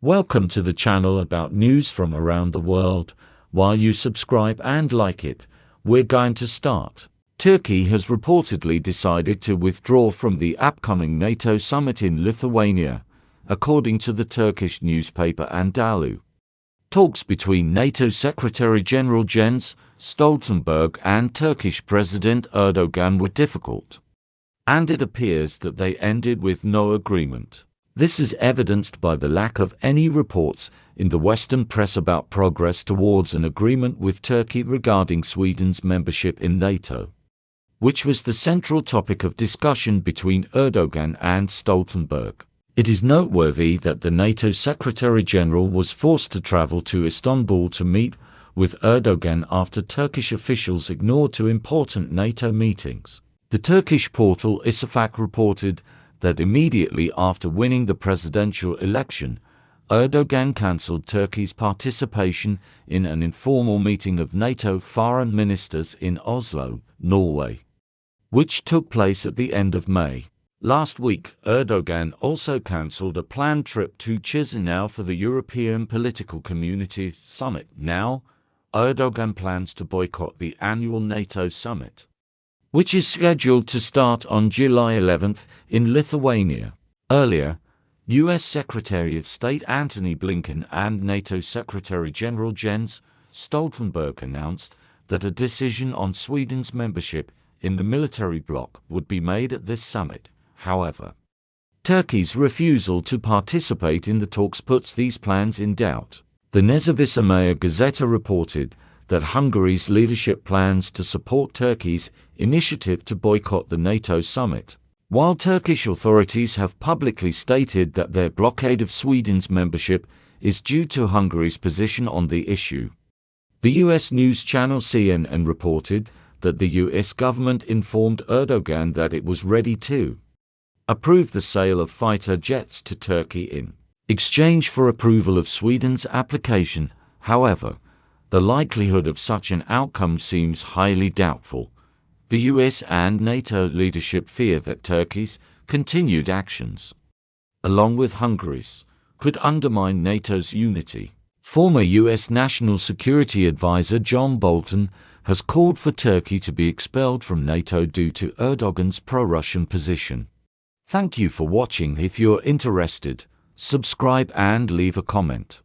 Welcome to the channel about news from around the world. While you subscribe and like it, we're going to start. Turkey has reportedly decided to withdraw from the upcoming NATO summit in Lithuania, according to the Turkish newspaper Andalu. Talks between NATO Secretary-General Jens Stoltenberg and Turkish President Erdogan were difficult, and it appears that they ended with no agreement. This is evidenced by the lack of any reports in the Western press about progress towards an agreement with Turkey regarding Sweden's membership in NATO, which was the central topic of discussion between Erdogan and Stoltenberg. It is noteworthy that the NATO Secretary-General was forced to travel to Istanbul to meet with Erdogan after Turkish officials ignored two important NATO meetings. The Turkish portal Isafak reported that immediately after winning the presidential election, Erdogan cancelled Turkey's participation in an informal meeting of NATO foreign ministers in Oslo, Norway, which took place at the end of May. Last week, Erdogan also cancelled a planned trip to Chisinau for the European Political Community Summit. Now, Erdogan plans to boycott the annual NATO summit, which is scheduled to start on July 11th in Lithuania. Earlier, U.S. Secretary of State Antony Blinken and NATO Secretary-General Jens Stoltenberg announced that a decision on Sweden's membership in the military bloc would be made at this summit. However, Turkey's refusal to participate in the talks puts these plans in doubt. The Nezavisamaya Gazeta reported that Hungary's leadership plans to support Turkey's initiative to boycott the NATO summit, while Turkish authorities have publicly stated that their blockade of Sweden's membership is due to Hungary's position on the issue. The U.S. news channel CNN reported that the U.S. government informed Erdogan that it was ready to approve the sale of fighter jets to Turkey in exchange for approval of Sweden's application. However, the likelihood of such an outcome seems highly doubtful. The US and NATO leadership fear that Turkey's continued actions, along with Hungary's, could undermine NATO's unity. Former US National Security Advisor John Bolton has called for Turkey to be expelled from NATO due to Erdogan's pro-Russian position. Thank you for watching. If you're interested, subscribe and leave a comment.